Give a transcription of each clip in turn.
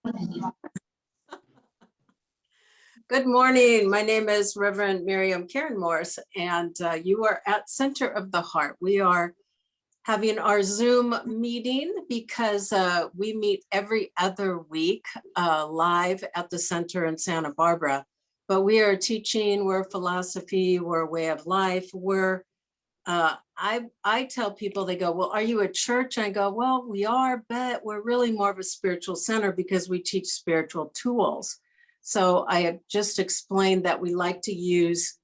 Good morning. My name is RevMaryum Karen Morris, and you are at Center of the Heart. We are having our Zoom meeting because we meet every other week live at the center in Santa Barbara. But we are teaching, we're philosophy, we're a way of life. We're I tell people, they go, well, are you a church? And I go, well, we are, but we're really more of a spiritual center because we teach spiritual tools. So I have just explained that we like to use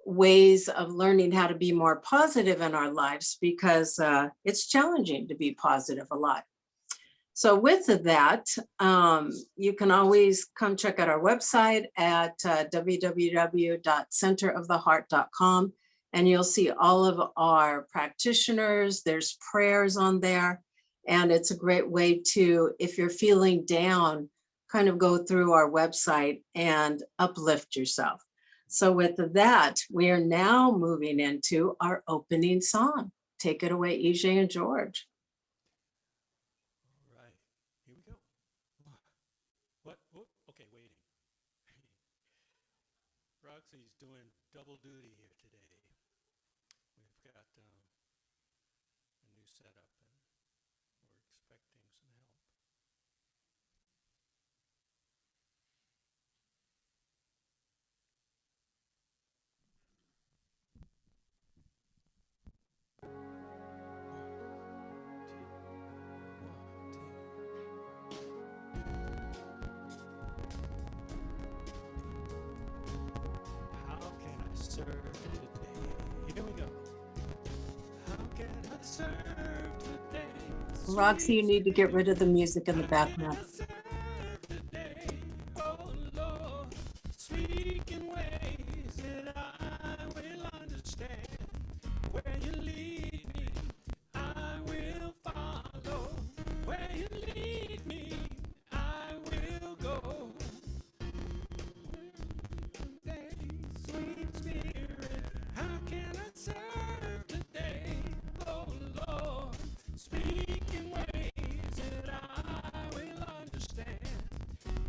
ways of learning how to be more positive in our lives because it's challenging to be positive a lot. So with that, you can always come check out our website at www.centeroftheheart.com. And you'll see all of our practitioners. There's prayers on there. And it's a great way to, if you're feeling down, kind of go through our website and uplift yourself. So with that, we are now moving into our opening song. Take it away, EJ and George. All right, here we go. What? Okay, waiting. Roxy's doing double duty here today. We've got a new setup and we're expecting some help. How can I serve today? Here we go. How can I serve today? Roxy, you need to get rid of the music in the background. Oh Lord, speak in ways that I will understand. Where you lead me, I will follow. Where you lead me, I will go. Sweet Spirit, how can I serve today? Oh Lord, speak in ways that I will understand.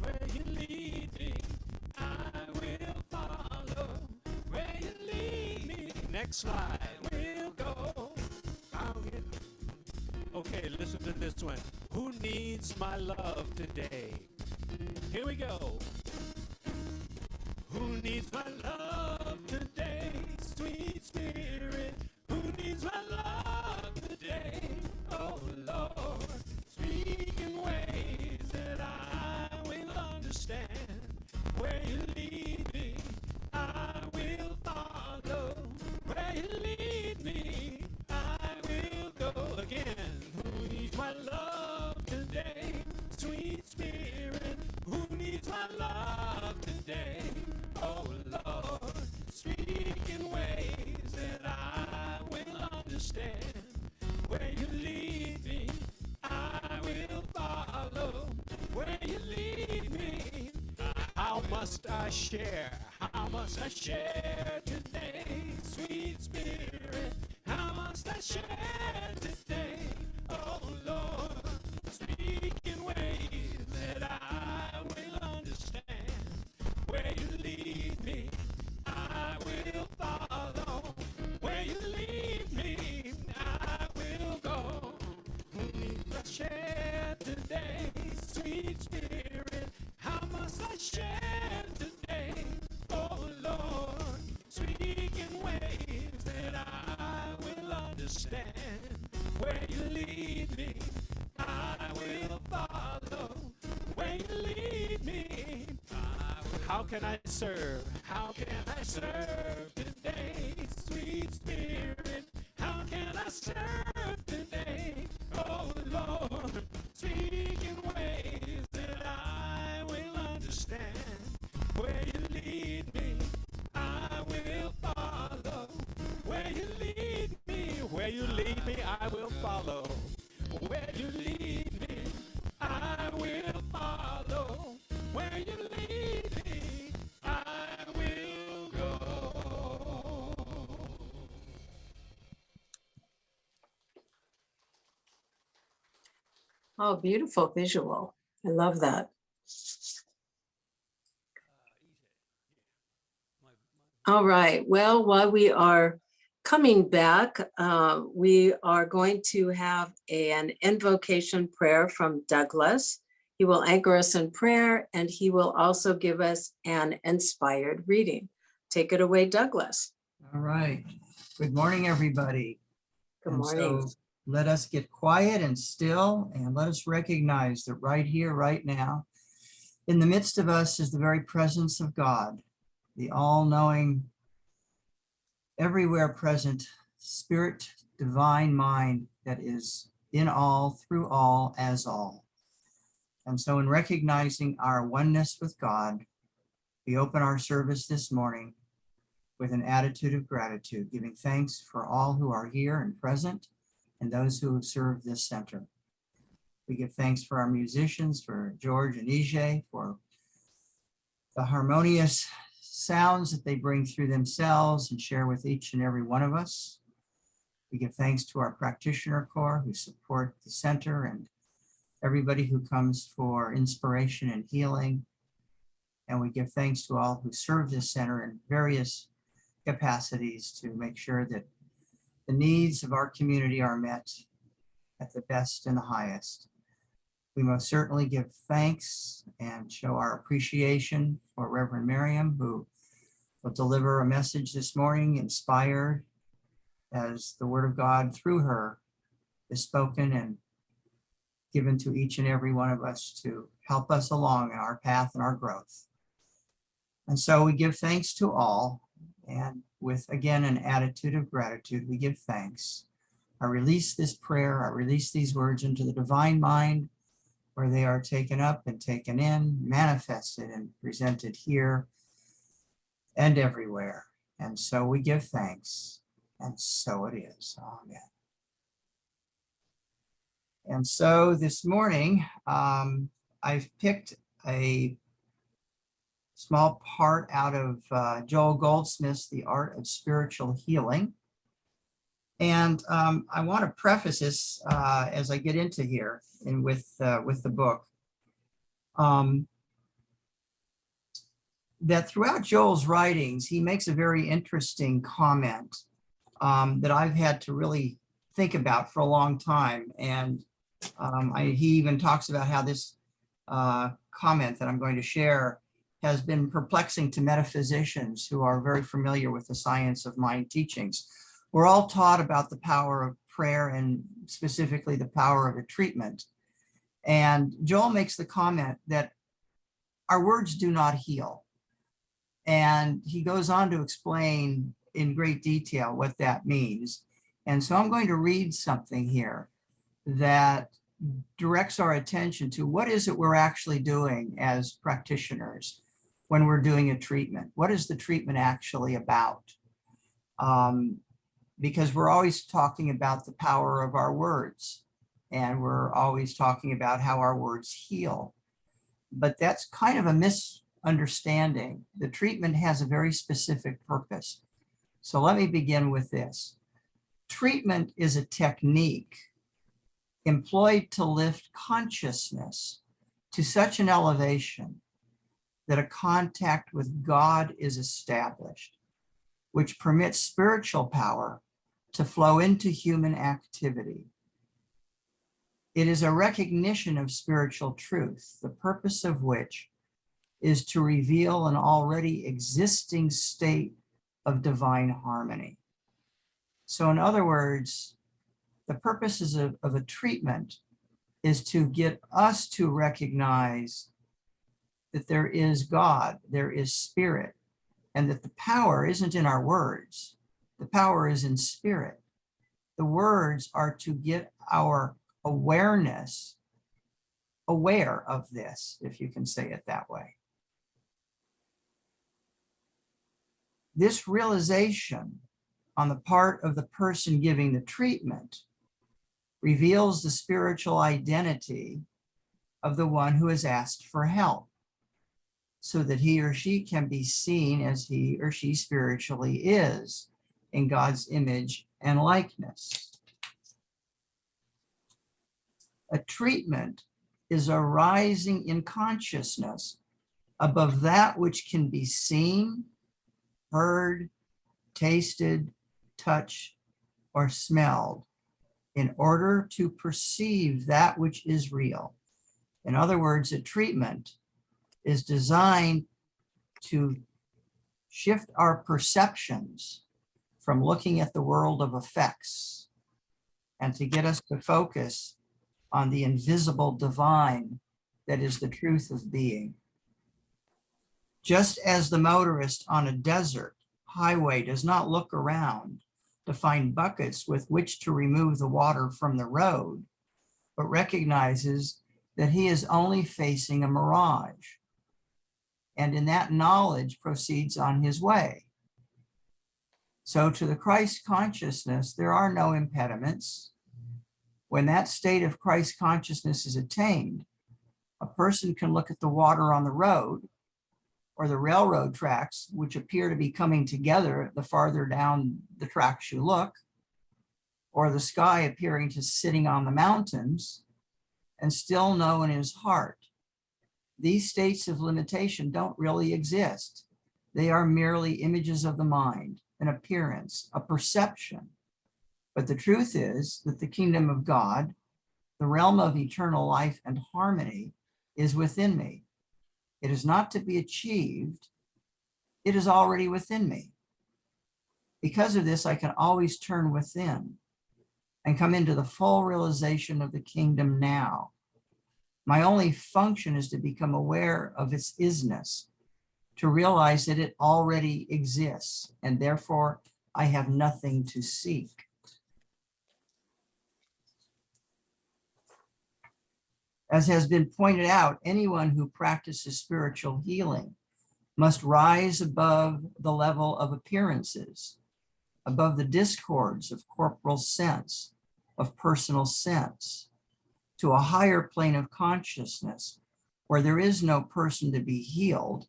Where you lead me, I will follow. Where you lead me, next slide, we'll go. Okay, listen to this one. Who needs my love today? Here we go. Who needs my love today? Sweet Spirit, who needs my love today? Oh Lord, speak in ways that I will understand. Where you lead me, I will follow. Where you lead me, I will go. Again, who needs my love today? Sweet Spirit, who needs my love today? Oh Lord, speak in ways that I will understand. Where you lead me, I will follow. Where you lead me, how must I share? How must I share today? Sweet Spirit, how must I share today? Oh Lord, speak in ways that I will understand. Where you lead me, I will follow. Where you lead me, I will go. Who needs I share today? Sweet Spirit, how must I share today? Oh Lord, speak in ways that I will understand. Where you lead me, I will follow. Where you lead me, how can I serve? How can I serve today? Sweet Spirit, how can I serve today? Oh Lord, speak in ways that I will understand. Where you lead me, I will follow. Where you lead me, I will follow. Where you lead me, I will follow. Where you lead me, I will go. Oh, beautiful visual. I love that. All right. Well, while we are coming back, we are going to have an invocation prayer from Douglas. He will anchor us in prayer, and he will also give us an inspired reading. Take it away, Douglas. All right. Good morning, everybody. Good And morning. so let us get quiet and still, and let us recognize that right here, right now, in the midst of us is the very presence of God, the all-knowing, everywhere present spirit, divine mind that is in all, through all, as all. And so in recognizing our oneness with God, we open our service this morning with an attitude of gratitude, giving thanks for all who are here and present and those who have served this center. We give thanks for our musicians, for George and Ije, for the harmonious sounds that they bring through themselves and share with each and every one of us. We give thanks to our practitioner corps who support the center and everybody who comes for inspiration and healing. And we give thanks to all who serve this center in various capacities to make sure that the needs of our community are met at the best and the highest. We most certainly give thanks and show our appreciation for RevMaryum, who will deliver a message this morning, inspired as the word of God through her is spoken and given to each and every one of us to help us along in our path and our growth. And so we give thanks to all, and with, again, an attitude of gratitude, we give thanks. I release this prayer, I release these words into the divine mind, where they are taken up and taken in, manifested and presented here and everywhere. And so we give thanks, and so it is. Amen. And so this morning, I've picked a small part out of Joel Goldsmith's The Art of Spiritual Healing. And I want to preface this as I get into here and with the book, that throughout Joel's writings, he makes a very interesting comment that I've had to really think about for a long time. And he even talks about how this comment that I'm going to share has been perplexing to metaphysicians who are very familiar with the science of mind teachings. We're all taught about the power of prayer and specifically the power of a treatment. And Joel makes the comment that our words do not heal. And he goes on to explain in great detail what that means. And so I'm going to read something here that directs our attention to what is it we're actually doing as practitioners when we're doing a treatment. What is the treatment actually about? Because we're always talking about the power of our words, and we're always talking about how our words heal. But that's kind of a misunderstanding. The treatment has a very specific purpose. So let me begin with this. Treatment is a technique employed to lift consciousness to such an elevation that a contact with God is established, which permits spiritual power to flow into human activity. It is a recognition of spiritual truth, the purpose of which is to reveal an already existing state of divine harmony. So in other words, the purposes of a treatment is to get us to recognize that there is God, there is spirit, and that the power isn't in our words. The power is in spirit. The words are to get our awareness aware of this, if you can say it that way. This realization on the part of the person giving the treatment reveals the spiritual identity of the one who has asked for help, so that he or she can be seen as he or she spiritually is in God's image and likeness. A treatment is a rising in consciousness above that which can be seen, heard, tasted, touched, or smelled, in order to perceive that which is real. In other words, a treatment is designed to shift our perceptions from looking at the world of effects and to get us to focus on the invisible divine that is the truth of being. Just as the motorist on a desert highway does not look around to find buckets with which to remove the water from the road, but recognizes that he is only facing a mirage, and in that knowledge proceeds on his way. So to the Christ consciousness, there are no impediments. When that state of Christ consciousness is attained, a person can look at the water on the road or the railroad tracks, which appear to be coming together the farther down the tracks you look, or the sky appearing to sitting on the mountains, and still know in his heart, these states of limitation don't really exist. They are merely images of the mind, an appearance, a perception. But the truth is that the kingdom of God, the realm of eternal life and harmony, is within me. It is not to be achieved. It is already within me. Because of this, I can always turn within and come into the full realization of the kingdom now. My only function is to become aware of its isness, to realize that it already exists, and therefore I have nothing to seek. As has been pointed out, anyone who practices spiritual healing must rise above the level of appearances, above the discords of corporal sense, of personal sense, to a higher plane of consciousness where there is no person to be healed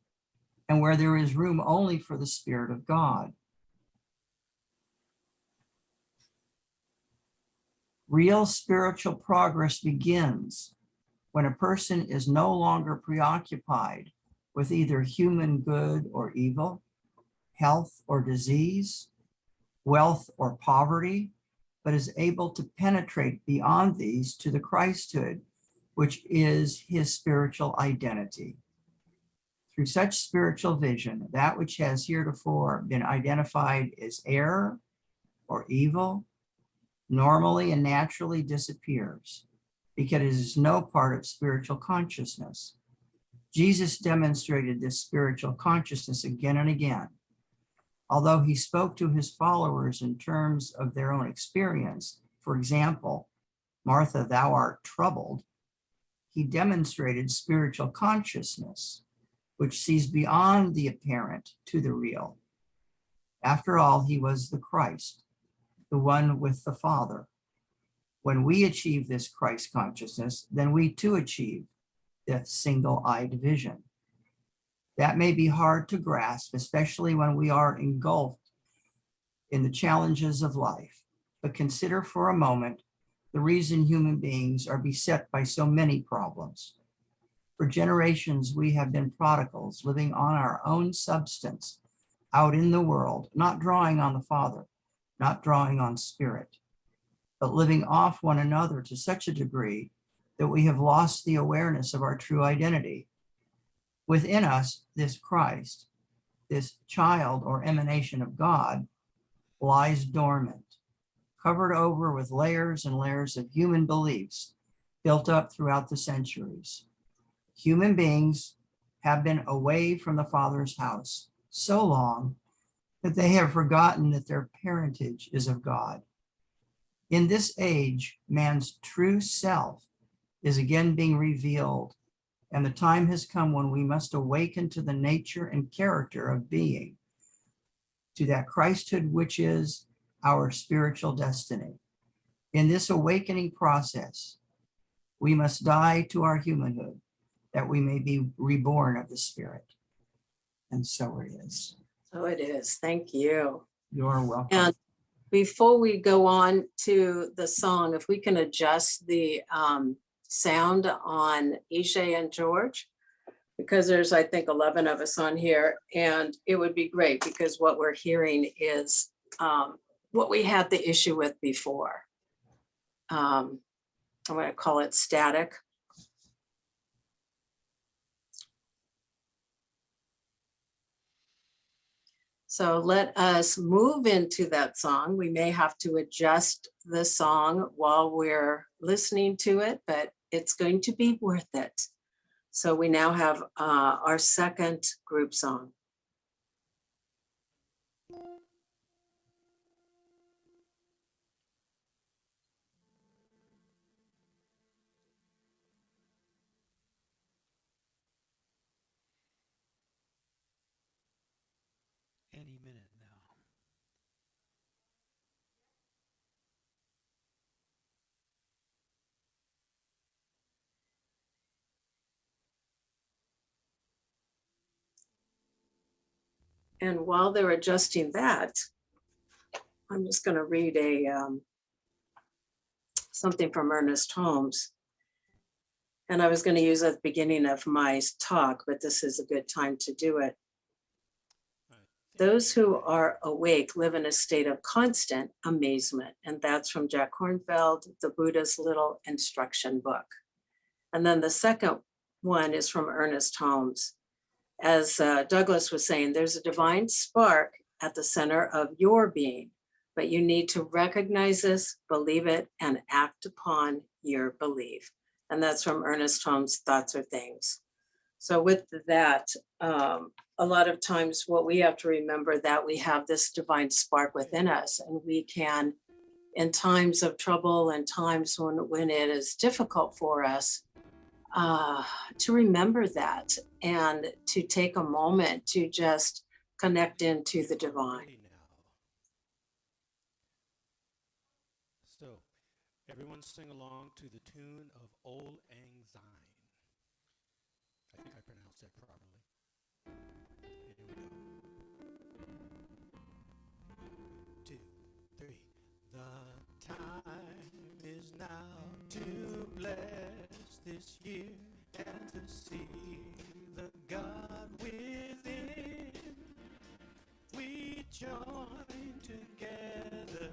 and where there is room only for the Spirit of God. Real spiritual progress begins when a person is no longer preoccupied with either human good or evil, health or disease, wealth or poverty, but is able to penetrate beyond these to the Christhood, which is his spiritual identity. Through such spiritual vision, that which has heretofore been identified as error or evil normally and naturally disappears, because it is no part of spiritual consciousness. Jesus demonstrated this spiritual consciousness again and again. Although he spoke to his followers in terms of their own experience, for example, Martha, thou art troubled, he demonstrated spiritual consciousness, which sees beyond the apparent to the real. After all, he was the Christ, the one with the Father. When we achieve this Christ consciousness, then we too achieve that single-eyed vision. That may be hard to grasp, especially when we are engulfed in the challenges of life. But consider for a moment the reason human beings are beset by so many problems. For generations, we have been prodigals, living on our own substance out in the world, not drawing on the Father, not drawing on Spirit, but living off one another to such a degree that we have lost the awareness of our true identity. Within us, this Christ, this child or emanation of God, lies dormant, covered over with layers and layers of human beliefs built up throughout the centuries. Human beings have been away from the Father's house so long that they have forgotten that their parentage is of God. In this age, man's true self is again being revealed, and the time has come when we must awaken to the nature and character of being, to that Christhood which is our spiritual destiny. In this awakening process, we must die to our humanhood, that we may be reborn of the Spirit. And so it is. So it is. Thank you. You're welcome. And before we go on to the song, if we can adjust the sound on Ishay and George, because there's, I think, 11 of us on here, and it would be great because what we're hearing is what we had the issue with before. I'm going to call it static. So let us move into that song. We may have to adjust the song while we're listening to it, but it's going to be worth it. So we now have our second group song. Any minute now. And while they're adjusting that, I'm just going to read something from Ernest Holmes. And I was going to use at the beginning of my talk, but this is a good time to do it. Those who are awake live in a state of constant amazement. And that's from Jack Kornfield, the Buddha's Little Instruction Book. And then the second one is from Ernest Holmes. As Douglas was saying, there's a divine spark at the center of your being, but you need to recognize this, believe it, and act upon your belief. And that's from Ernest Holmes' Thoughts Are Things. So with that, a lot of times what we have to remember that we have this divine spark within us, and we can, in times of trouble and times when it is difficult for us, to remember that and to take a moment to just connect into the divine. Ready now. So, everyone sing along to the tune of Old Lang Syne. I think I pronounced that properly. Here we go. 2, 3. The time is now to bless this year and to see the God within. We join together,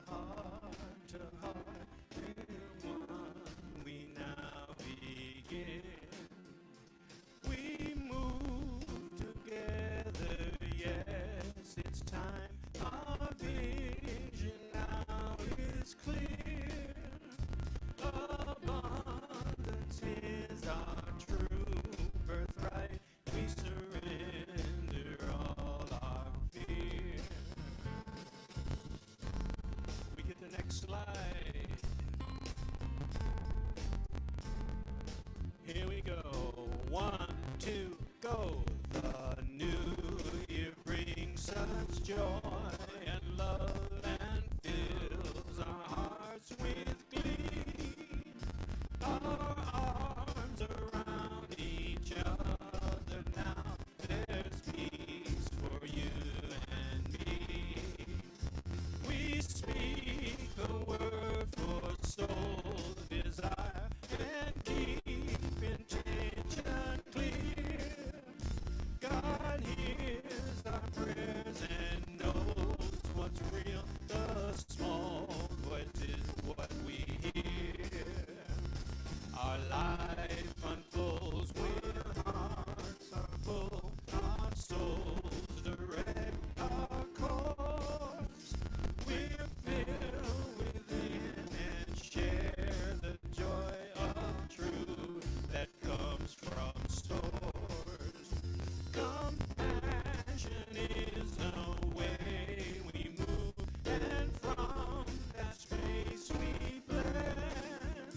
heart to heart, in one we now begin. We move together, yes, it's time. Our vision now is clear. Abundance is our true birthright. We surrender all our fear. We get the next slide. Here we go. 1, 2, go. The new year brings such joy and love and fills our hearts with glee. Our arms around each other now. There's peace for you and me. We speak the word for soul desire and keep intention clear. God hears our prayers and knows what's real. The small voice is what we hear. Our life unfolds when hearts are full. Our souls direct our course. We're filled within and share the joy of truth that comes from source. Compassion is the way we move, and from that space we bless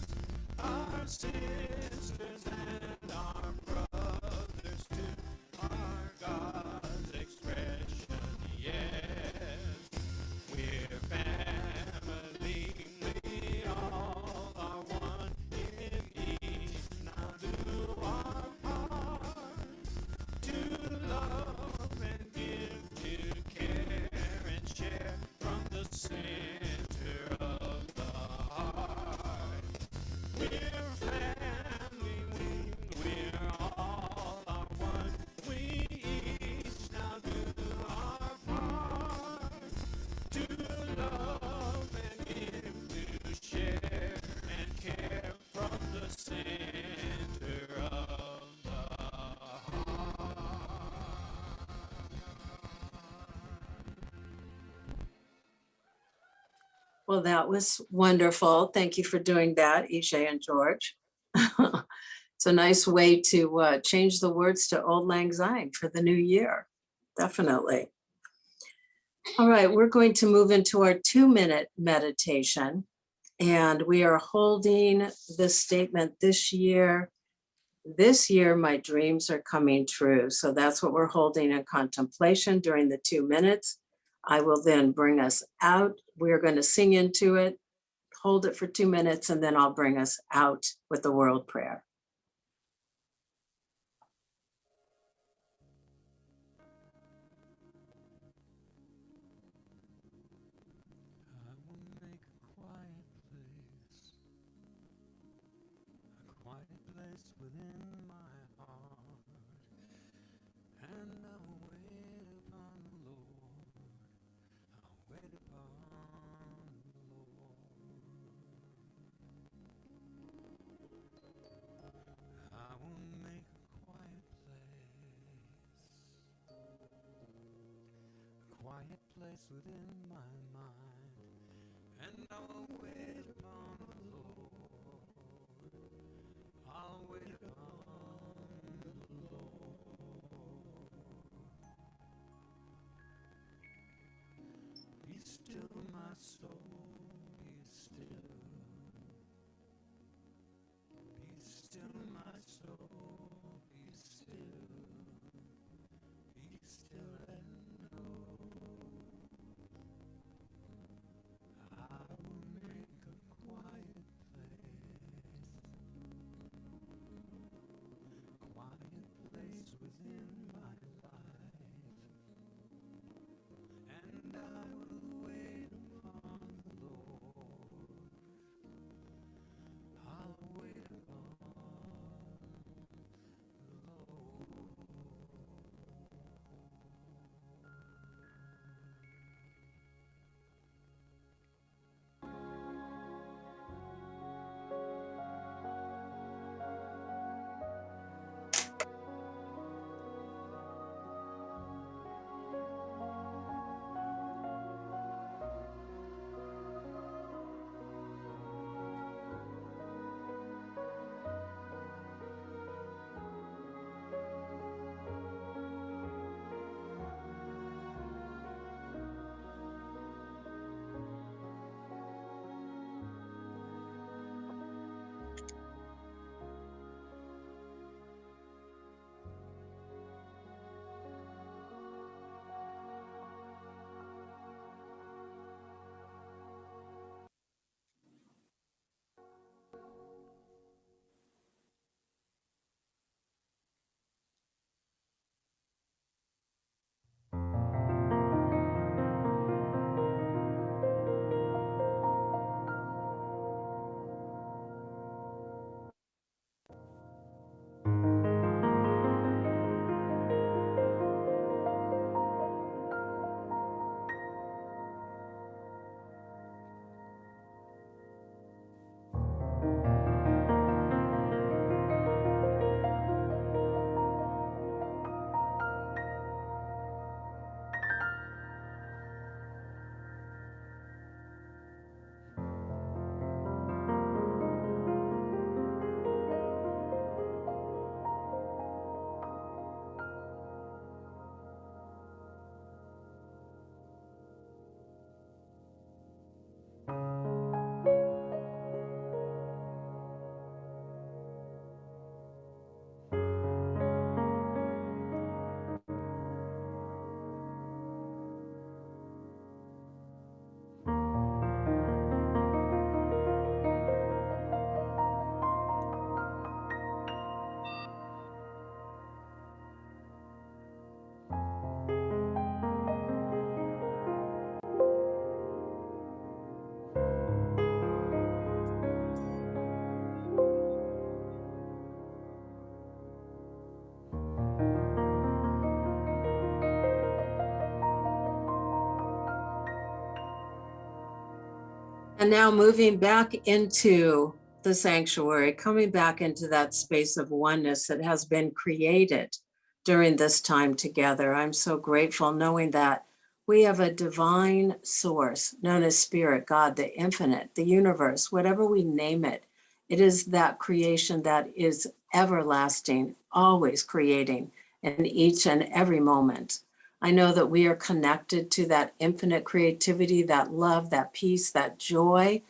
our sisters and our brothers too, our God's expression, yes. We're family, we all are one in each. Now do our part to love and give, to care and share from the center of the heart. We're family. Well, that was wonderful. Thank you for doing that, EJ and George. It's a nice way to change the words to Old Lang Syne for the new year. Definitely. All right, we're going to move into our 2-minute meditation. And we are holding this statement this year. This year, my dreams are coming true. So that's what we're holding in contemplation during the 2 minutes. I will then bring us out. We're going to sing into it, hold it for 2 minutes, and then I'll bring us out with the world prayer. I will make a quiet place within my heart, and I will wait upon the Lord. I'll wait upon the Lord. I will make a quiet place within my mind, and I will wait upon the Lord. I'll wait upon the Lord. Be still, my soul, be still. Be still, my soul, be still. Be still and know I will make a quiet place within my life, and I will wait upon the Lord. I'll wait upon the Lord. And now moving back into the sanctuary, coming back into that space of oneness that has been created during this time together. I'm so grateful knowing that We have a divine source known as Spirit, God, the infinite, the universe, whatever we name it. It is that creation that is everlasting, always creating in each and every moment. I know that we are connected to that infinite creativity, that love, that peace, that joy.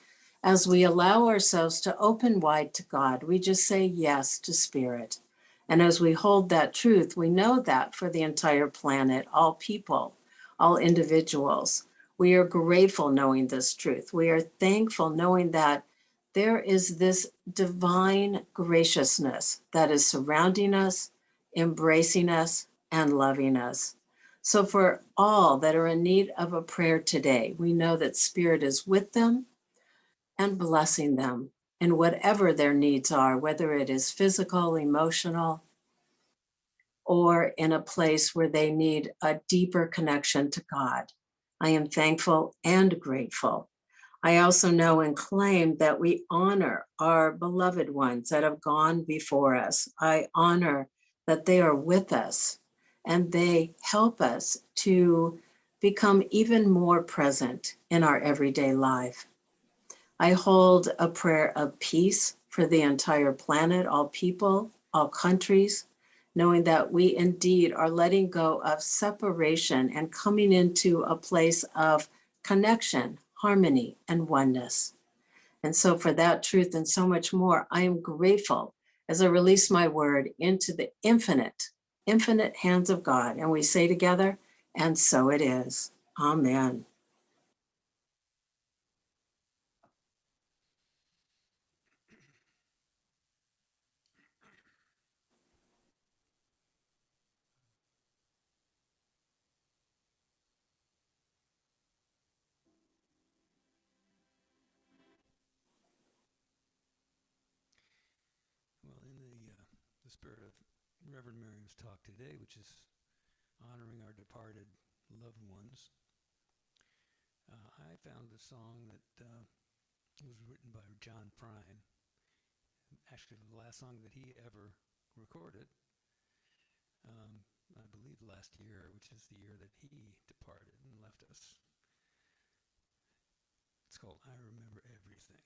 As we allow ourselves to open wide to God, we just say yes to Spirit. And as we hold that truth, we know that for the entire planet, all people, all individuals, we are grateful knowing this truth. We are thankful knowing that there is this divine graciousness that is surrounding us, embracing us, and loving us. So, for all that are in need of a prayer today, we know that Spirit is with them and blessing them in whatever their needs are, whether it is physical, emotional, or in a place where they need a deeper connection to God. I am thankful and grateful. I also know and claim that we honor our beloved ones that have gone before us. I honor that they are with us and they help us to become even more present in our everyday life. I hold a prayer of peace for the entire planet, all people, all countries, knowing that we indeed are letting go of separation and coming into a place of connection, harmony, and oneness. And so, for that truth and so much more, I am grateful as I release my word into the infinite, infinite hands of God. And we say together, and so it is. Amen. Well, in the spirit of Reverend Miriam's talk today, which is honoring our departed loved ones, I found a song that was written by John Prine. Actually, the last song that he ever recorded, I believe last year, which is the year that he departed and left us. It's called I Remember Everything.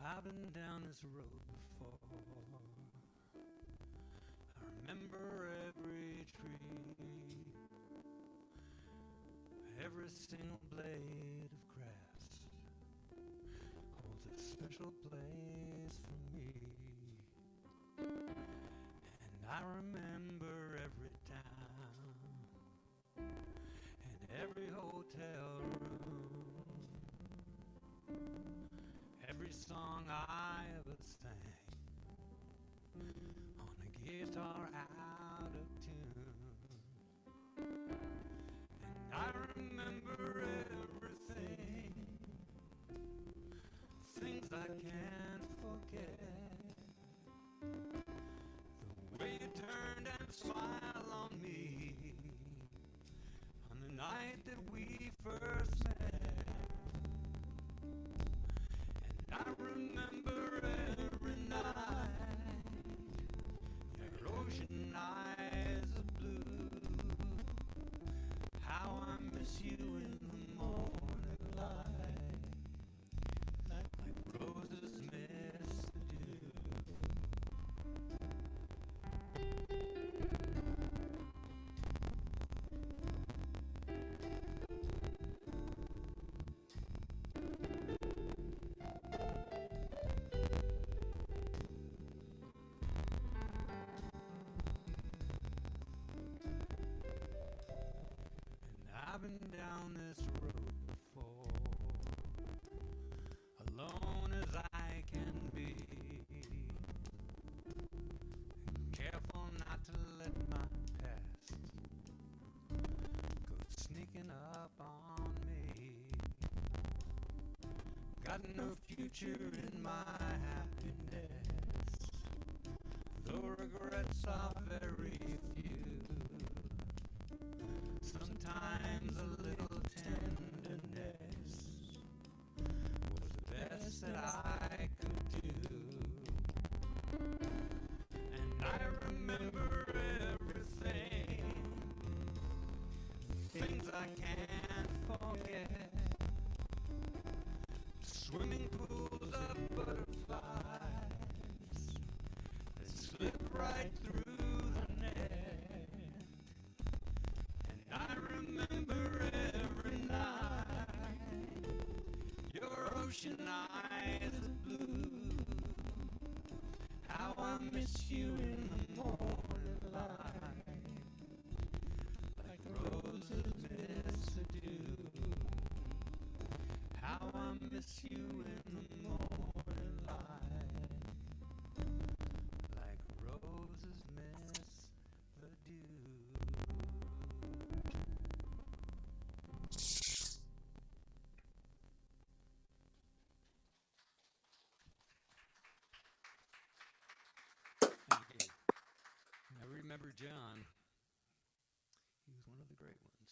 I've been down this road before. I remember every tree, every single blade of grass holds a special place for me. And I remember every town and every hotel room, every song I ever sang on a guitar out of tune. And I remember everything, things I can't forget. The way you turned and smiled on me on the night that we first met. And I remember every night, your ocean eyes of blue, how I miss you in the morning light, like roses miss the dew. And I've been down this road before, alone as I can be, careful not to let my past go sneaking up on me. Got no future in my happiness, though regrets are very few. Sometimes a little tenderness was the best that I could do. And I remember everything, things I can't forget. Swimming pools of butterflies that slip right through the net. And I remember every night your ocean eyes of blue. How I miss you in the morning light, like roses miss the dew. How I miss you in the morning light, like roses miss the dew. Thank you. And I remember John. He was one of the great ones.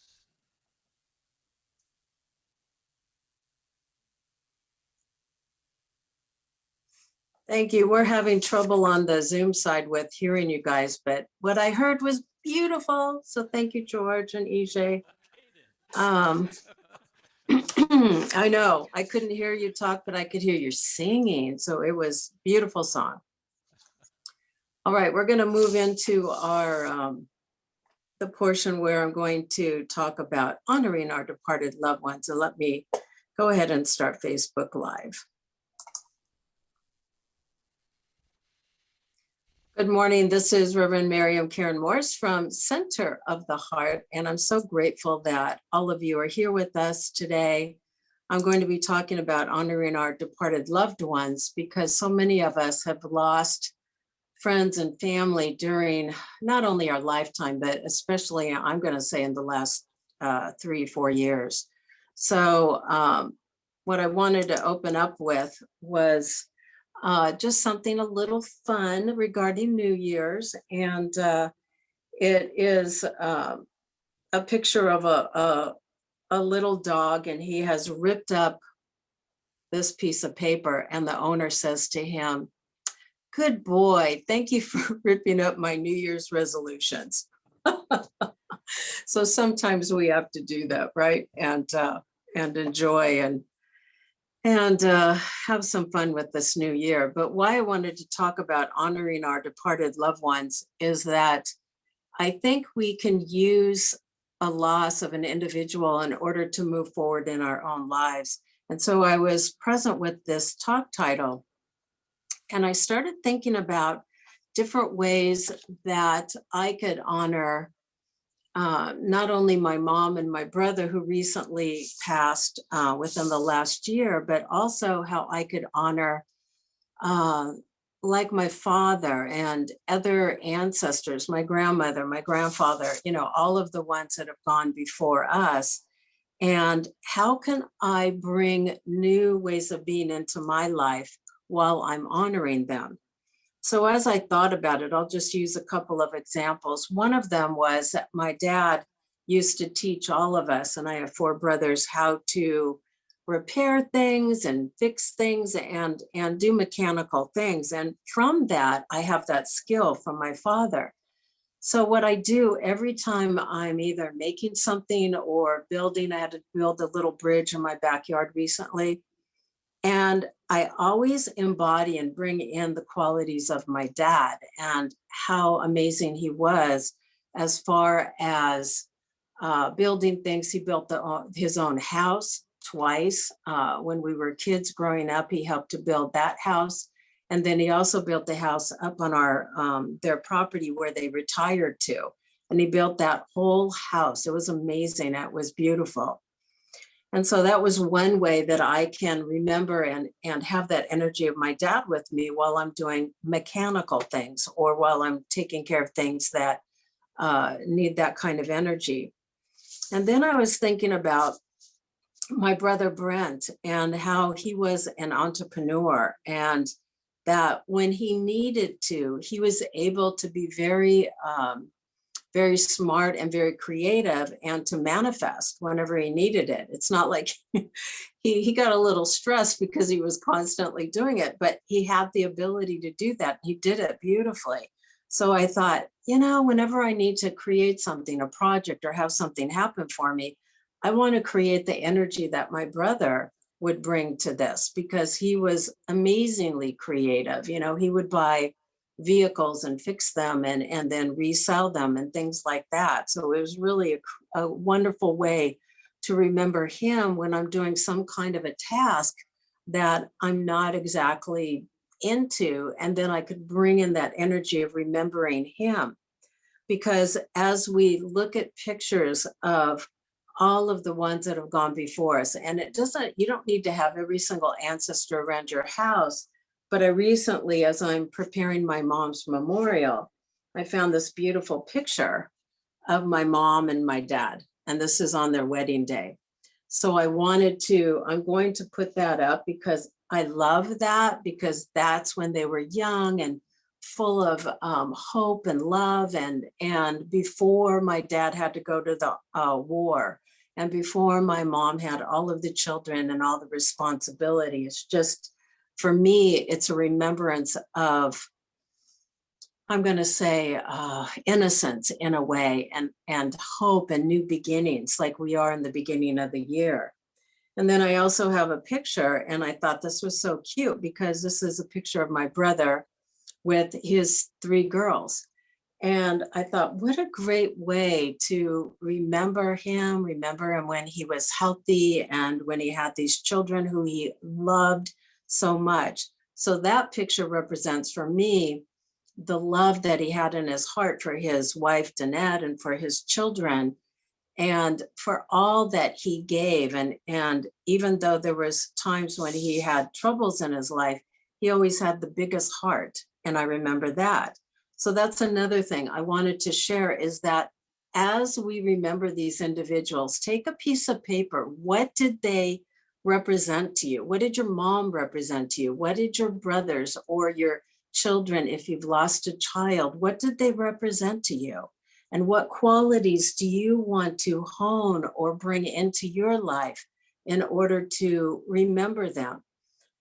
Thank you. We're having trouble on the Zoom side with hearing you guys, but what I heard was beautiful. So thank you, George and EJ. I know I couldn't hear you talk, but I could hear you singing. So it was a beautiful song. All right, we're going to move into our the portion where I'm going to talk about honoring our departed loved ones. And let me go ahead and start Facebook Live. Good morning. This is RevMaryum Karen Morse from Center of the Heart, and I'm so grateful that all of you are here with us today. I'm going to be talking about honoring our departed loved ones because so many of us have lost friends and family during not only our lifetime, but especially, I'm going to say, in the last 3-4 years. So what I wanted to open up with was just something a little fun regarding New Year's. And it is a picture of a little dog, and he has ripped up this piece of paper, and the owner says to him, "Good boy, thank you for ripping up my New Year's resolutions." So sometimes we have to do that, right? And enjoy and have some fun with this new year. But why I wanted to talk about honoring our departed loved ones is that I think we can use a loss of an individual in order to move forward in our own lives. And so I was present with this talk title, and I started thinking about different ways that I could honor not only my mom and my brother who recently passed within the last year, but also how I could honor like my father and other ancestors, my grandmother, my grandfather, all of the ones that have gone before us. And how can I bring new ways of being into my life while I'm honoring them? So as I thought about it, I'll just use a couple of examples. One of them was that my dad used to teach all of us, and I have 4 brothers, how to repair things and fix things and do mechanical things. And from that, I have that skill from my father. So what I do every time I'm either making something or building, I had to build a little bridge in my backyard recently. And I always embody and bring in the qualities of my dad and how amazing he was as far as building things. He built his own house twice. When we were kids growing up, he helped to build that house. And then he also built the house up on their property where they retired to. And he built that whole house. It was amazing. It was beautiful. And so that was one way that I can remember and have that energy of my dad with me while I'm doing mechanical things or while I'm taking care of things that need that kind of energy. And then I was thinking about my brother Brent and how he was an entrepreneur. And that when he needed to, he was able to be very smart and very creative and to manifest whenever he needed it. It's not like he got a little stressed because he was constantly doing it, but he had the ability to do that. He did it beautifully. So I thought, whenever I need to create something, a project, or have something happen for me, I want to create the energy that my brother would bring to this, because he was amazingly creative. He would buy vehicles and fix them and then resell them and things like that. So it was really a wonderful way to remember him when I'm doing some kind of a task that I'm not exactly into. And then I could bring in that energy of remembering him. Because as we look at pictures of all of the ones that have gone before us, and you don't need to have every single ancestor around your house. But I recently, as I'm preparing my mom's memorial, I found this beautiful picture of my mom and my dad, and this is on their wedding day. So I'm going to put that up because I love that, because that's when they were young and full of hope and love, and before my dad had to go to the war, and before my mom had all of the children and all the responsibilities. Just for me, it's a remembrance of, I'm going to say, innocence in a way, and hope and new beginnings, like we are in the beginning of the year. And then I also have a picture, and I thought this was so cute because this is a picture of my brother with his 3 girls. And I thought, what a great way to remember him when he was healthy and when he had these children who he loved so much. So that picture represents for me the love that he had in his heart for his wife, Danette, and for his children, and for all that he gave. And even though there was times when he had troubles in his life, he always had the biggest heart. And I remember that. So that's another thing I wanted to share, is that as we remember these individuals, take a piece of paper. What did they represent to you? What did your mom represent to you? What did your brothers or your children, if you've lost a child, what did they represent to you? And what qualities do you want to hone or bring into your life in order to remember them?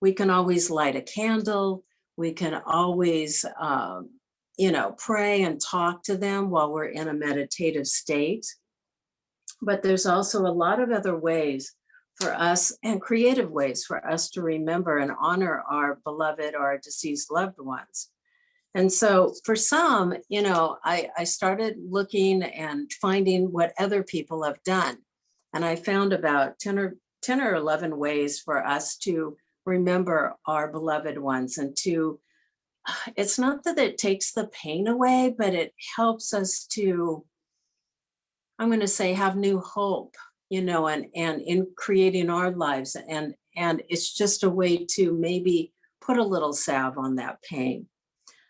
We can always light a candle. We can always, pray and talk to them while we're in a meditative state. But there's also a lot of other ways for us, and creative ways for us, to remember and honor our beloved or our deceased loved ones. And so for some, I started looking and finding what other people have done. And I found about 10 or 11 ways for us to remember our beloved ones, and it's not that it takes the pain away, but it helps us to, I'm going to say, have new hope, and in creating our lives. And it's just a way to maybe put a little salve on that pain.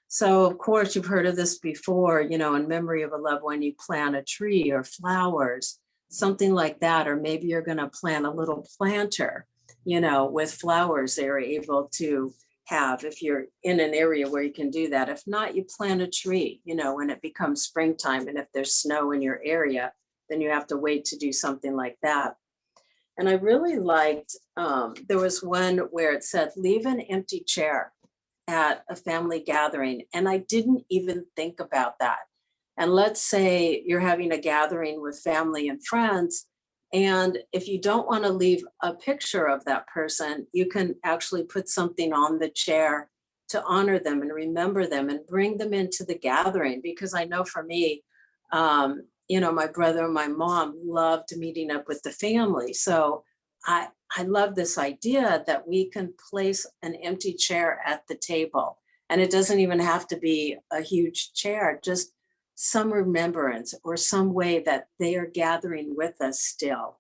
So of course, you've heard of this before, in memory of a loved one, you plant a tree or flowers, something like that. Or maybe you're going to plant a little planter, with flowers they're able to have, if you're in an area where you can do that. If not, you plant a tree, when it becomes springtime. And if there's snow in your area, then you have to wait to do something like that. And I really liked, there was one where it said, leave an empty chair at a family gathering. And I didn't even think about that. And let's say you're having a gathering with family and friends, and if you don't want to leave a picture of that person, you can actually put something on the chair to honor them and remember them and bring them into the gathering. Because I know for me, my brother and my mom loved meeting up with the family. So I love this idea that we can place an empty chair at the table. And it doesn't even have to be a huge chair, just some remembrance or some way that they are gathering with us still.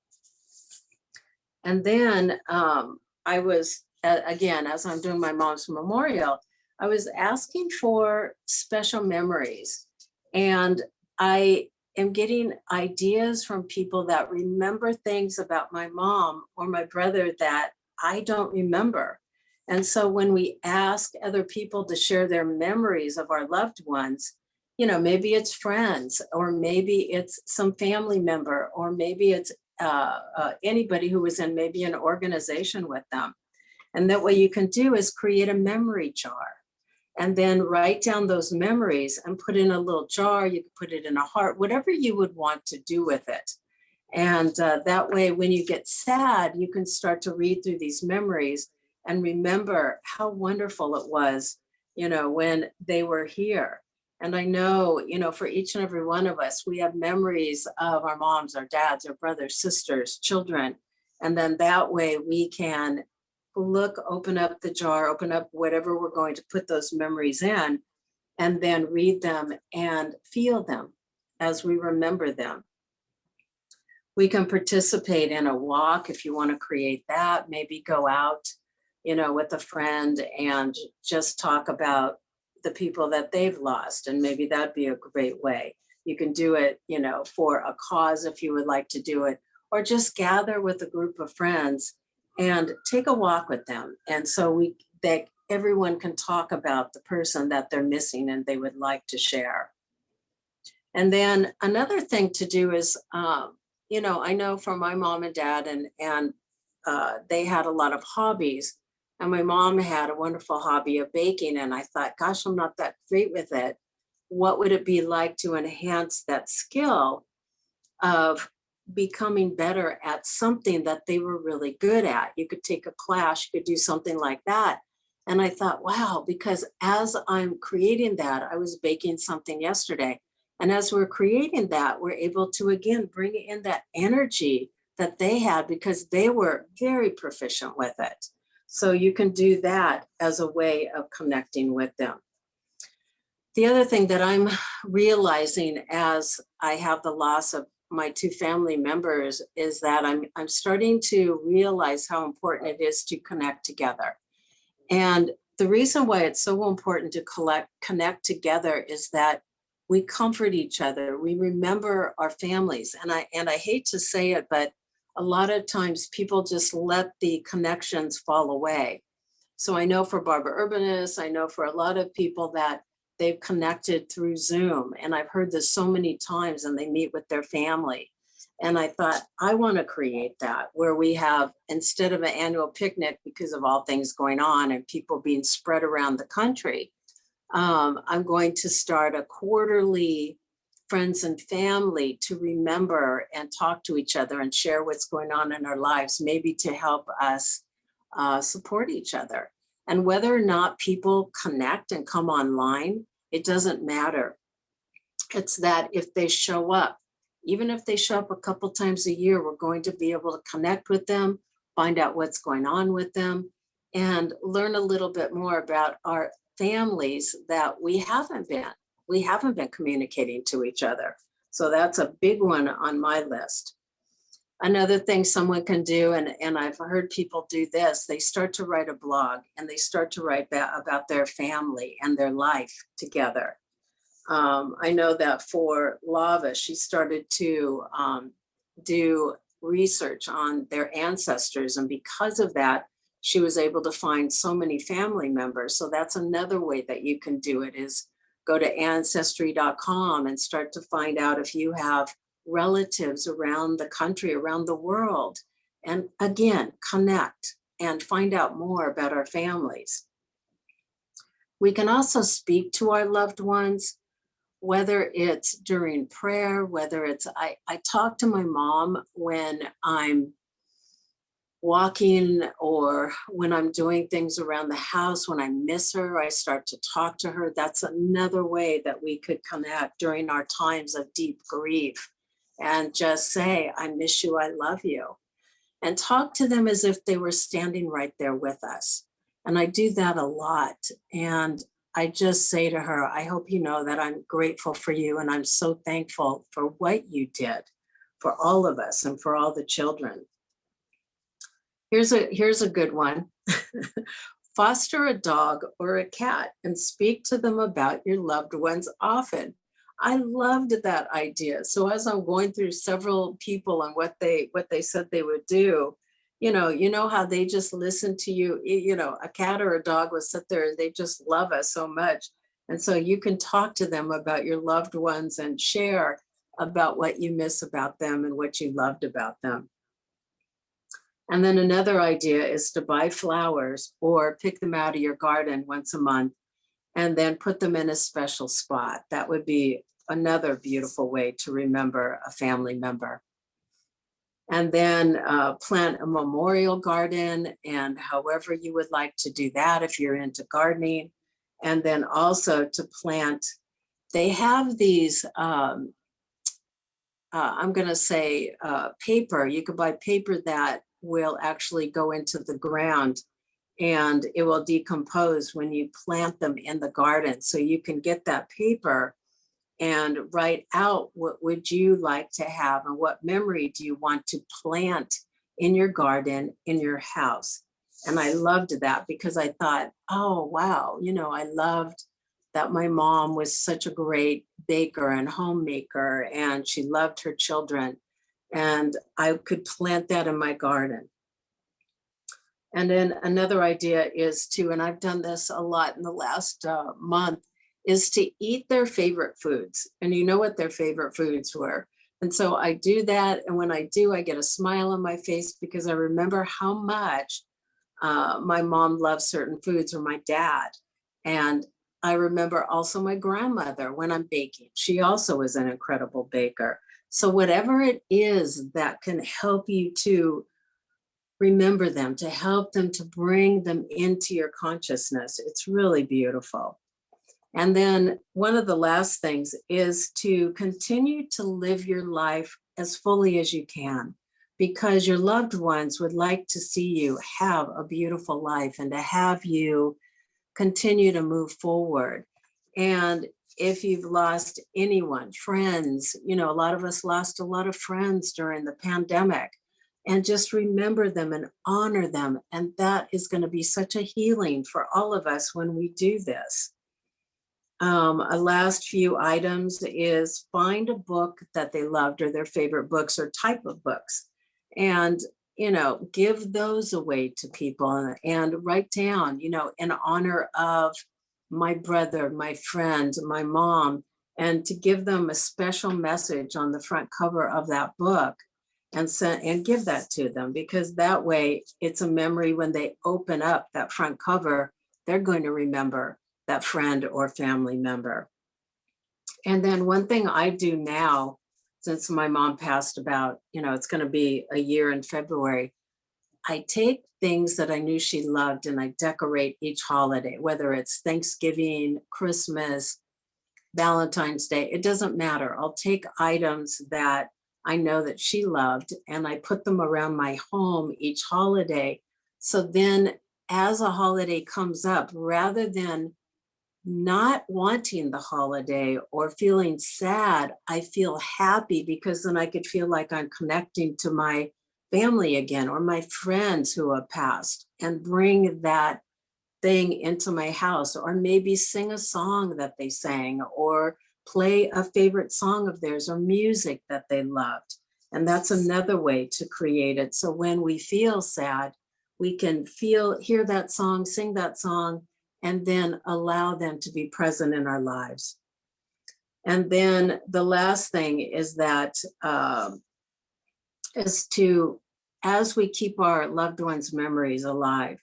And then I was, again, as I'm doing my mom's memorial, I was asking for special memories. And I am getting ideas from people that remember things about my mom or my brother that I don't remember. And so when we ask other people to share their memories of our loved ones, maybe it's friends, or maybe it's some family member, or maybe it's anybody who was in maybe an organization with them. And that what you can do is create a memory jar and then write down those memories and put in a little jar. You can put it in a heart, whatever you would want to do with it. And that way, when you get sad, you can start to read through these memories and remember how wonderful it was, when they were here. And I know, for each and every one of us, we have memories of our moms, our dads, our brothers, sisters, children. And then that way we can open up the jar, open up whatever we're going to put those memories in, and then read them and feel them as we remember them. We can participate in a walk if you want to create that, maybe go out, with a friend and just talk about the people that they've lost. And maybe that'd be a great way. You can do it, for a cause if you would like to do it, or just gather with a group of friends and take a walk with them. And so that everyone can talk about the person that they're missing and they would like to share. And then another thing to do is, I know for my mom and dad, and they had a lot of hobbies. And my mom had a wonderful hobby of baking. And I thought, gosh, I'm not that great with it. What would it be like to enhance that skill of becoming better at something that they were really good at? You could take a class, you could do something like that. And I thought, wow, because as I'm creating that, I was baking something yesterday. And as we're creating that, we're able to, again, bring in that energy that they had because they were very proficient with it. So you can do that as a way of connecting with them. The other thing that I'm realizing as I have the loss of my two family members is that I'm starting to realize how important it is to connect together. And the reason why it's so important to connect together is that we comfort each other. We remember our families. And I hate to say it, but a lot of times people just let the connections fall away. So I know for Barbara Urbanists, I know for a lot of people that they've connected through Zoom. And I've heard this so many times, and they meet with their family. And I thought, I want to create that where we have, instead of an annual picnic because of all things going on and people being spread around the country, I'm going to start a quarterly friends and family to remember and talk to each other and share what's going on in our lives, maybe to help us support each other. And whether or not people connect and come online, it doesn't matter. It's that if they show up, even if they show up a couple times a year, we're going to be able to connect with them, find out what's going on with them, and learn a little bit more about our families that we haven't been communicating to each other. So that's a big one on my list. Another thing someone can do, and I've heard people do this, they start to write a blog and they start to write about their family and their life together. I know that for Lava, she started to do research on their ancestors. And because of that, she was able to find so many family members. So that's another way that you can do it, is go to ancestry.com and start to find out if you have relatives around the country, around the world. And again, connect and find out more about our families. We can also speak to our loved ones, whether it's during prayer, whether it's, I talk to my mom when I'm walking or when I'm doing things around the house. When I miss her, I start to talk to her. That's another way that we could connect during our times of deep grief and just say, I miss you, I love you. And talk to them as if they were standing right there with us. And I do that a lot. And I just say to her, I hope you know that I'm grateful for you. And I'm so thankful for what you did for all of us and for all the children. Here's a good one. Foster a dog or a cat and speak to them about your loved ones often. I loved that idea. So as I'm going through several people and what they said they would do, You know how they just listen to you, a cat or a dog will sit there, they just love us so much. And so you can talk to them about your loved ones and share about what you miss about them and what you loved about them. And then another idea is to buy flowers or pick them out of your garden once a month and then put them in a special spot. That would be another beautiful way to remember a family member. And then plant a memorial garden, and however you would like to do that if you're into gardening. And then also to plant, they have these, I'm going to say paper. You could buy paper that will actually go into the ground and it will decompose when you plant them in the garden. So you can get that paper and write out what would you like to have and what memory do you want to plant in your garden, in your house. And I loved that because I thought, oh, wow, I loved that my mom was such a great baker and homemaker, and she loved her children. And I could plant that in my garden. And then another idea is to, and I've done this a lot in the last month, is to eat their favorite foods. And you know what their favorite foods were. And so I do that. And when I do, I get a smile on my face because I remember how much my mom loved certain foods, or my dad. And I remember also my grandmother when I'm baking. She also was an incredible baker. So whatever it is that can help you to remember them, to help them, to bring them into your consciousness, it's really beautiful. And then one of the last things is to continue to live your life as fully as you can, because your loved ones would like to see you have a beautiful life and to have you continue to move forward. And if you've lost anyone, friends, a lot of us lost a lot of friends during the pandemic, and just remember them and honor them. And that is going to be such a healing for all of us when we do this. A last few items is find a book that they loved or their favorite books or type of books, and give those away to people and write down, in honor of my brother, my friend, my mom, and to give them a special message on the front cover of that book and give that to them, because that way it's a memory. When they open up that front cover, they're going to remember that friend or family member. And then one thing I do now, since my mom passed about, it's going to be a year in February, I take things that I knew she loved and I decorate each holiday, whether it's Thanksgiving, Christmas, Valentine's Day, it doesn't matter. I'll take items that I know that she loved and I put them around my home each holiday. So then as a holiday comes up, rather than not wanting the holiday or feeling sad, I feel happy, because then I could feel like I'm connecting to my family again or my friends who have passed, and bring that thing into my house, or maybe sing a song that they sang, or play a favorite song of theirs or music that they loved. And that's another way to create it. So when we feel sad, we can hear that song, sing that song, and then allow them to be present in our lives. And then the last thing is that as we keep our loved ones' memories alive,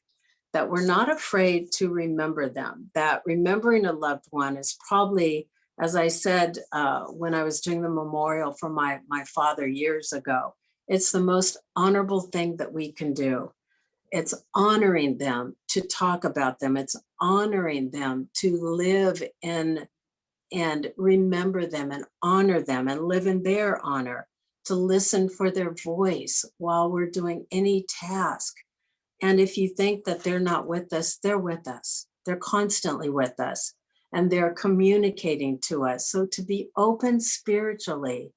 that we're not afraid to remember them, that remembering a loved one is probably, as I said, when I was doing the memorial for my father years ago, it's the most honorable thing that we can do. It's honoring them to talk about them. It's honoring them to live in and remember them and honor them and live in their honor, to listen for their voice while we're doing any task. And if you think that they're not with us, they're with us. They're constantly with us and they're communicating to us. So to be open spiritually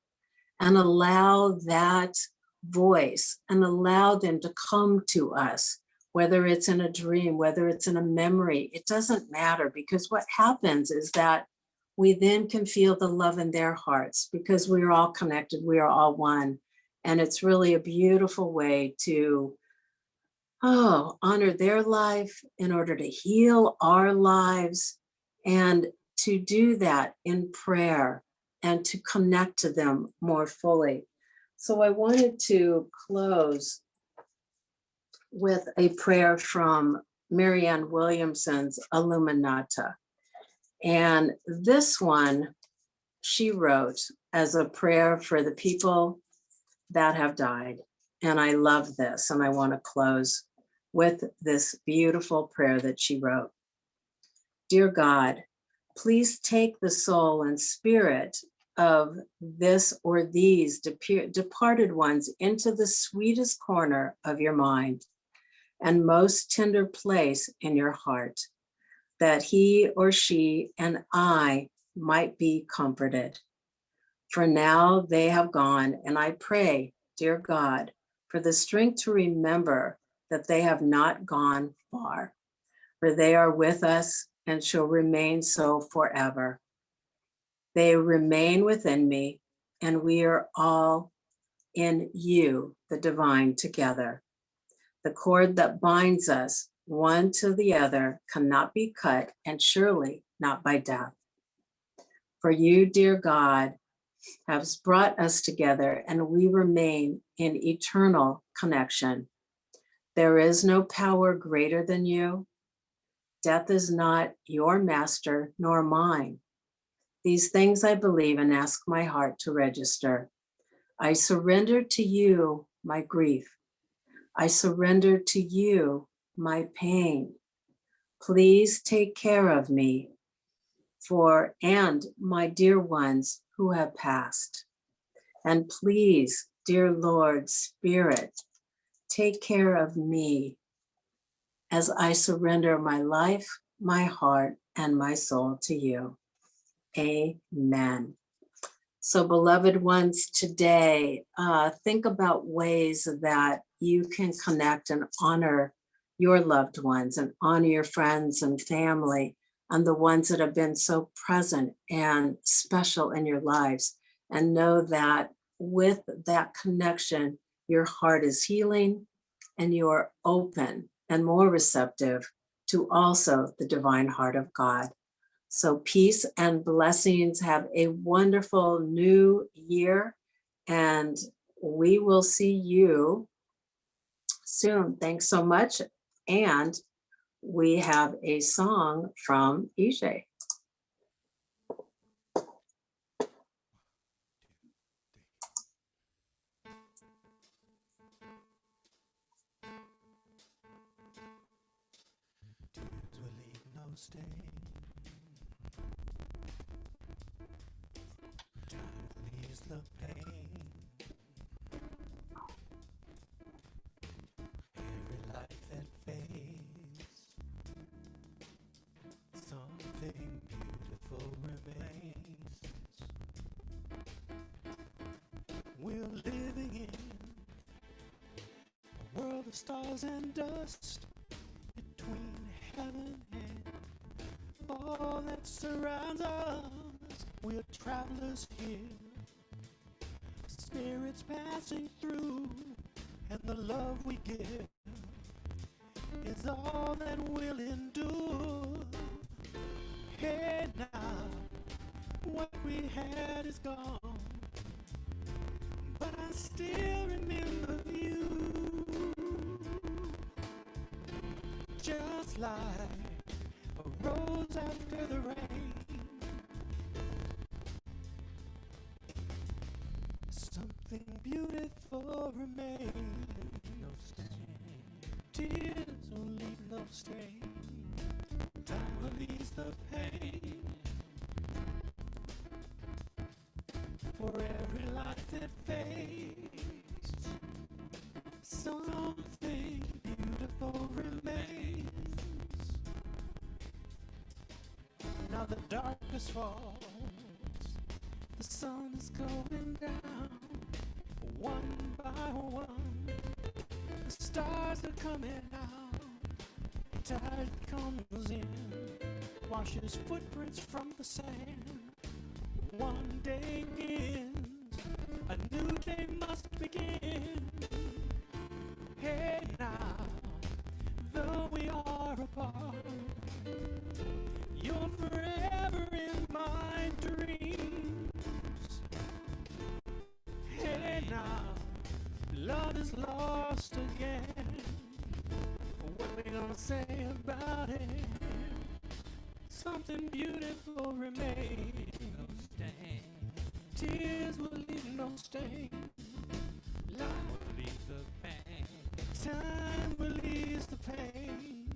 and allow that voice and allow them to come to us, whether it's in a dream, whether it's in a memory, it doesn't matter, because what happens is that we then can feel the love in their hearts, because we are all connected, we are all one. And it's really a beautiful way to honor their life in order to heal our lives, and to do that in prayer and to connect to them more fully. So I wanted to close with a prayer from Marianne Williamson's Illuminata. And this one she wrote as a prayer for the people that have died. And I love this, and I want to close with this beautiful prayer that she wrote. Dear God, please take the soul and spirit of this or these departed ones into the sweetest corner of your mind and most tender place in your heart, that he or she and I might be comforted. For now they have gone, and I pray, dear God, for the strength to remember that they have not gone far, for they are with us and shall remain so forever. They remain within me, and we are all in you, the divine, together. The cord that binds us one to the other cannot be cut, and surely not by death. For you, dear God, has brought us together, and we remain in eternal connection. There is no power greater than you. Death is not your master nor mine. These things I believe and ask my heart to register. I surrender to you my grief. I surrender to you my pain. Please take care of me and my dear ones who have passed. And please, dear Lord Spirit, take care of me as I surrender my life, my heart, and my soul to you. Amen. So, beloved ones, today, think about ways that you can connect and honor your loved ones and honor your friends and family and the ones that have been so present and special in your lives. And know that with that connection, your heart is healing and you are open and more receptive to also the divine heart of God. So peace and blessings. Have a wonderful new year, and we will see you soon. Thanks so much. And we have a song from EJ. Tears will leave no stain. Time will ease the pain. Every life that fades, something beautiful remains. We're living in a world of stars and dust, between heaven and all that surrounds us. We're travelers here, spirits passing through, and the love we give is all that we'll endure. Hey now, what we had is gone, but I still remember you, just like a rose after the rain. Something beautiful remains. No stain. Tears will leave no stain. Time will ease the pain. For every life that fades, something beautiful remains. Now the darkness falls, the sun is going down, one by one, the stars are coming out, tide comes in, washes footprints from the sand, one day ends, a new day must begin. Hey now, far apart. You're forever in my dreams. Hey now, love is lost again. What are we gonna say about it? Something beautiful remains. No stain. Tears will leave no stain. Love will leave the pain. Time will ease the pain.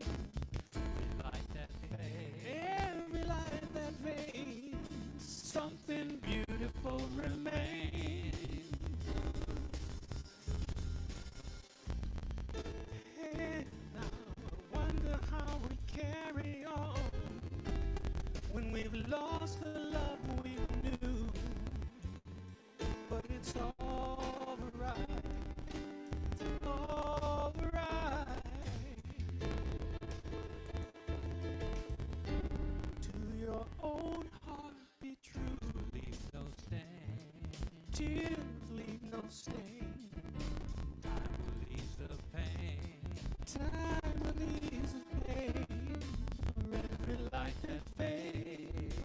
Every light that fades. Every light that fades. Something beautiful remains. And now I wonder how we carry on when we've lost the love we knew. But it's all right. All right. To your own heart be true. Leave no stain. Tears leave no stain. Time will ease the pain. Time will ease the pain. For every light that fades.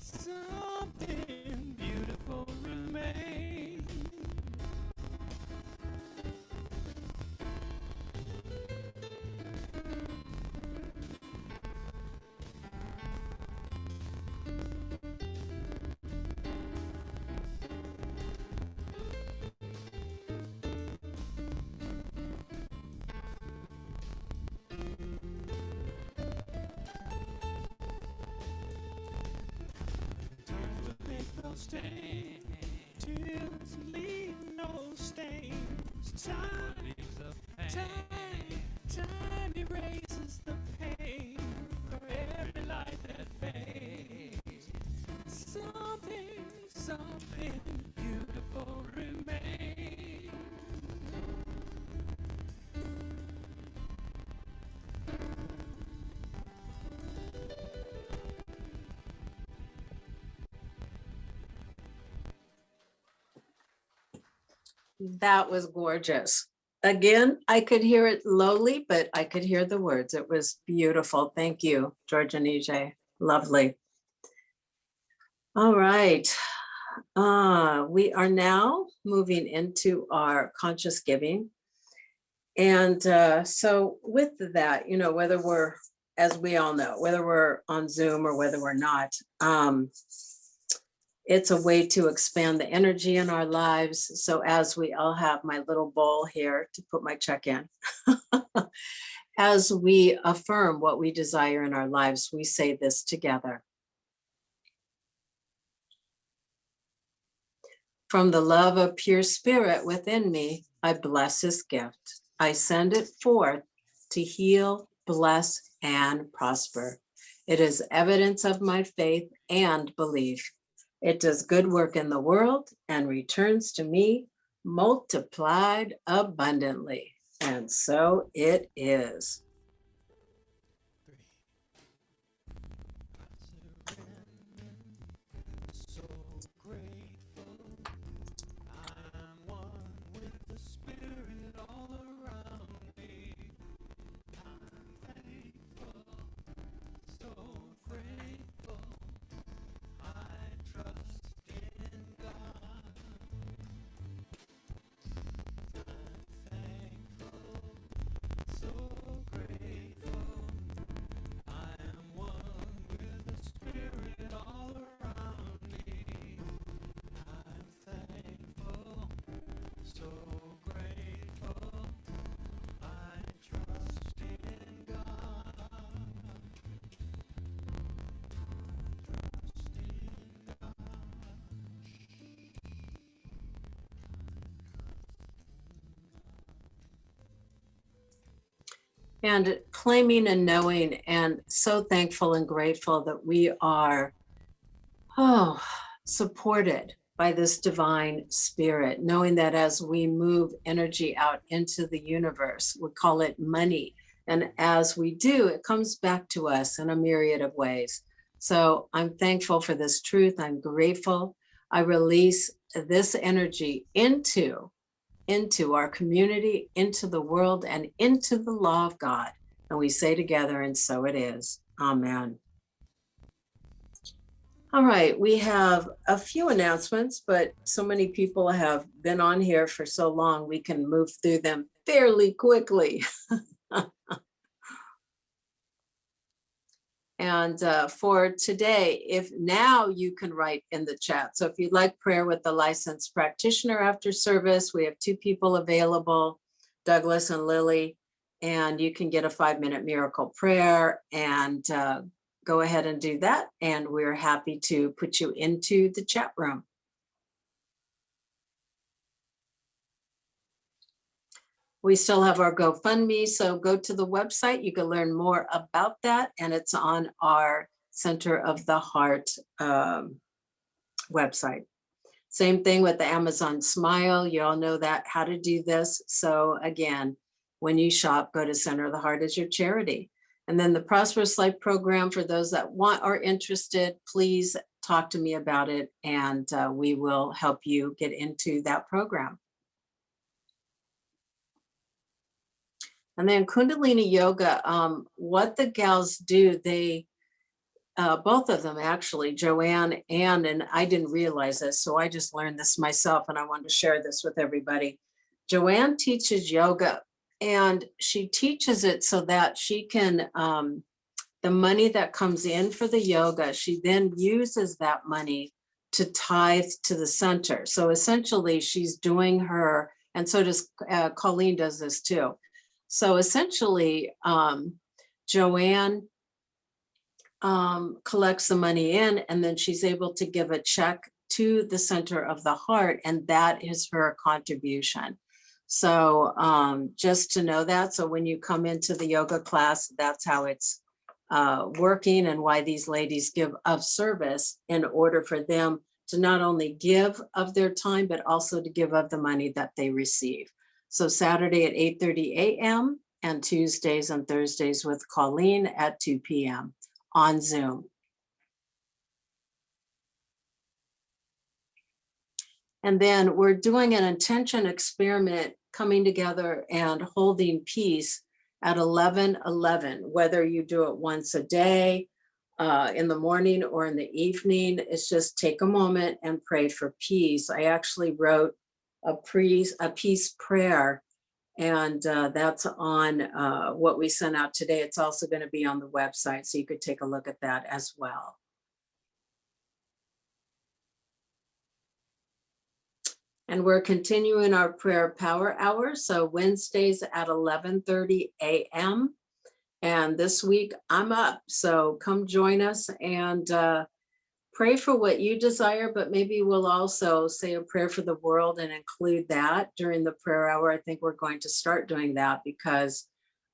Something beautiful remains. No stain. Tears leave no stains. Time leaves the pain. Time erases the pain. For every light that fades. Something beautiful remains. That was gorgeous. Again, I could hear it lowly, but I could hear the words. It was beautiful. Thank you, Georgia Nije. Lovely. All right. We are now moving into our conscious giving. And so with that, whether we're, as we all know, whether we're on Zoom or whether we're not, it's a way to expand the energy in our lives. So as we all have my little bowl here to put my check in, as we affirm what we desire in our lives, we say this together. From the love of pure spirit within me, I bless this gift. I send it forth to heal, bless, and prosper. It is evidence of my faith and belief. It does good work in the world and returns to me multiplied abundantly. And so it is. So grateful. I'm one with the spirit all around me. I'm thankful. So grateful. I trust in God. I'm thankful. So grateful. I am one with the spirit all around me. I'm thankful, so grateful. I trust in God. Trust in God. And claiming and knowing, and so thankful and grateful that we are supported by this divine spirit, knowing that as we move energy out into the universe, we call it money. And as we do, it comes back to us in a myriad of ways. So I'm thankful for this truth. I'm grateful. I release this energy into our community, into the world, and into the law of God. And we say together, and so it is. Amen. All right, we have a few announcements, but so many people have been on here for so long, we can move through them fairly quickly. And for today, if now you can write in the chat. So if you'd like prayer with the licensed practitioner after service, we have 2 people available, Douglas and Lily, and you can get a 5-minute miracle prayer and go ahead and do that. And we're happy to put you into the chat room. We still have our GoFundMe, so go to the website. You can learn more about that, and it's on our Center of the Heart website. Same thing with the Amazon Smile. You all know that how to do this. So again, when you shop, go to Center of the Heart as your charity. And then the Prosperous Life program, for those that are interested, please talk to me about it, and we will help you get into that program. And then Kundalini Yoga, what the gals do, they, both of them actually, Joanne and I didn't realize this, so I just learned this myself and I wanted to share this with everybody. Joanne teaches yoga, and she teaches it so that she can, the money that comes in for the yoga, she then uses that money to tithe to the center. So essentially she's doing her, and so does Colleen does this too. So essentially, Joanne collects the money in, and then she's able to give a check to the Center of the Heart, and that is her contribution. So just to know that, so when you come into the yoga class, that's how it's working, and why these ladies give of service in order for them to not only give of their time, but also to give of the money that they receive. So Saturday at 8:30 a.m. and Tuesdays and Thursdays with Colleen at 2 p.m. on Zoom. And then we're doing an intention experiment, coming together and holding peace at 11:11, whether you do it once a day, in the morning or in the evening. It's just take a moment and pray for peace. I actually wrote a peace prayer, and that's on what we sent out today. It's also going to be on the website, so you could take a look at that as well. And we're continuing our prayer power hour. So Wednesdays at 11:30 a.m. And this week I'm up, so come join us and pray for what you desire, but maybe we'll also say a prayer for the world and include that during the prayer hour. I think we're going to start doing that because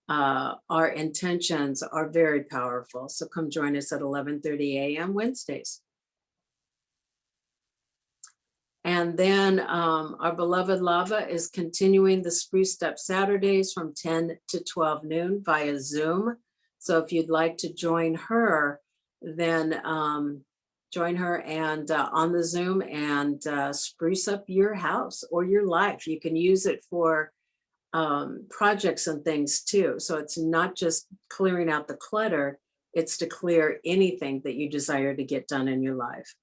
our intentions are very powerful. So come join us at 11:30 a.m. Wednesdays. And then our beloved Lava is continuing the Spruced Up Saturdays from 10 to 12 noon via Zoom. So if you'd like to join her, then join her and on the Zoom and spruce up your house or your life. You can use it for projects and things too. So it's not just clearing out the clutter, it's to clear anything that you desire to get done in your life.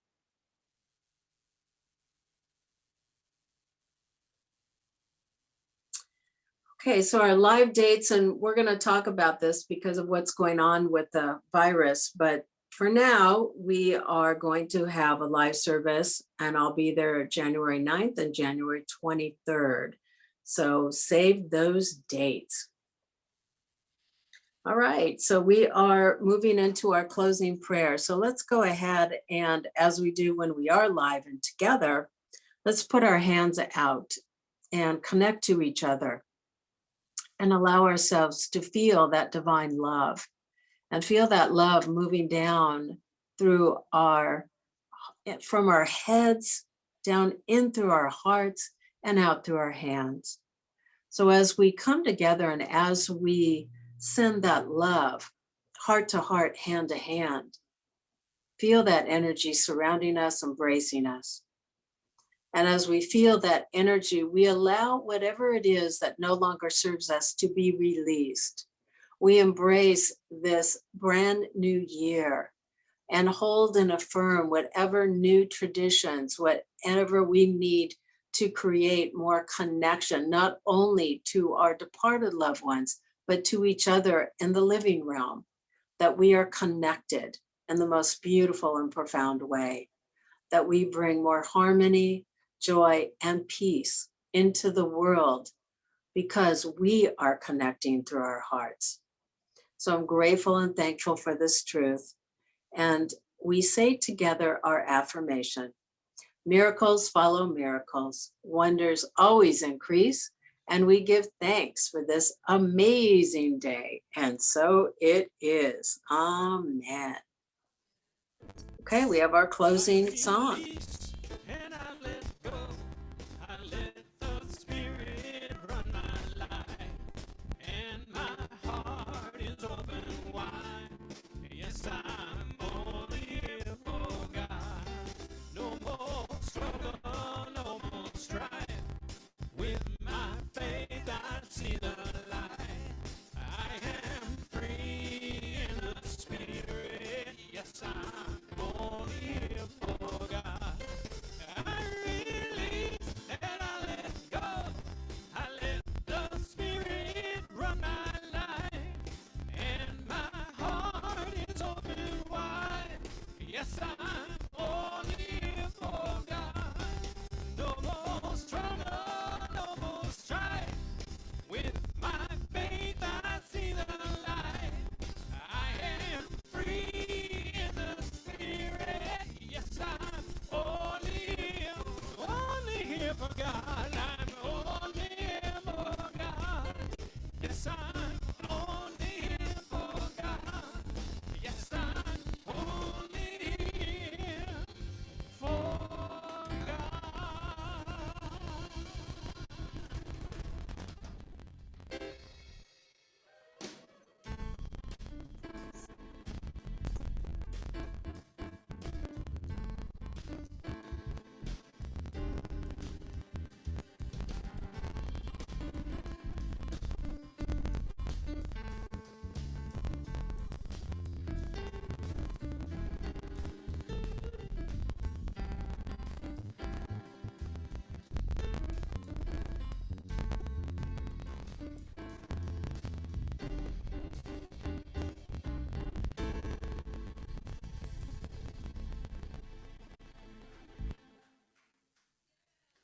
Okay, so our live dates, and we're going to talk about this because of what's going on with the virus, but for now, we are going to have a live service, and I'll be there January 9th and January 23rd. So save those dates. All right, so we are moving into our closing prayer. So let's go ahead, and as we do when we are live and together, let's put our hands out and connect to each other and allow ourselves to feel that divine love and feel that love moving down through from our heads, down in through our hearts and out through our hands. So as we come together and as we send that love, heart to heart, hand to hand, feel that energy surrounding us, embracing us. And as we feel that energy, we allow whatever it is that no longer serves us to be released. We embrace this brand new year and hold and affirm whatever new traditions, whatever we need to create more connection, not only to our departed loved ones, but to each other in the living realm, that we are connected in the most beautiful and profound way, that we bring more harmony, joy, and peace into the world because we are connecting through our hearts. So I'm grateful and thankful for this truth. And we say together our affirmation: miracles follow miracles, wonders always increase, and we give thanks for this amazing day. And so it is. Amen. Okay, we have our closing song. And I let go. I let the Spirit run my life. And my heart is open wide. Yes, I'm only here for God. No more struggle, no more strife. With my faith, I see the light. I am free in the Spirit. Yes, I'm only here for God. I release and I let go. I let the Spirit run my life. And my heart is open wide. Yes, I'm only here for God. No more struggle, no more strife. With my faith, I see the light. I am free in the Spirit. Yes, I'm only here for God. I'm only here for God. Yes, I'm only here for God. Yes, I'm only here for God.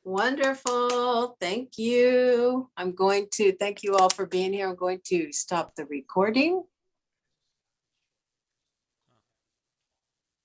Wonderful. Thank you. I'm going to thank you all for being here. I'm going to stop the recording.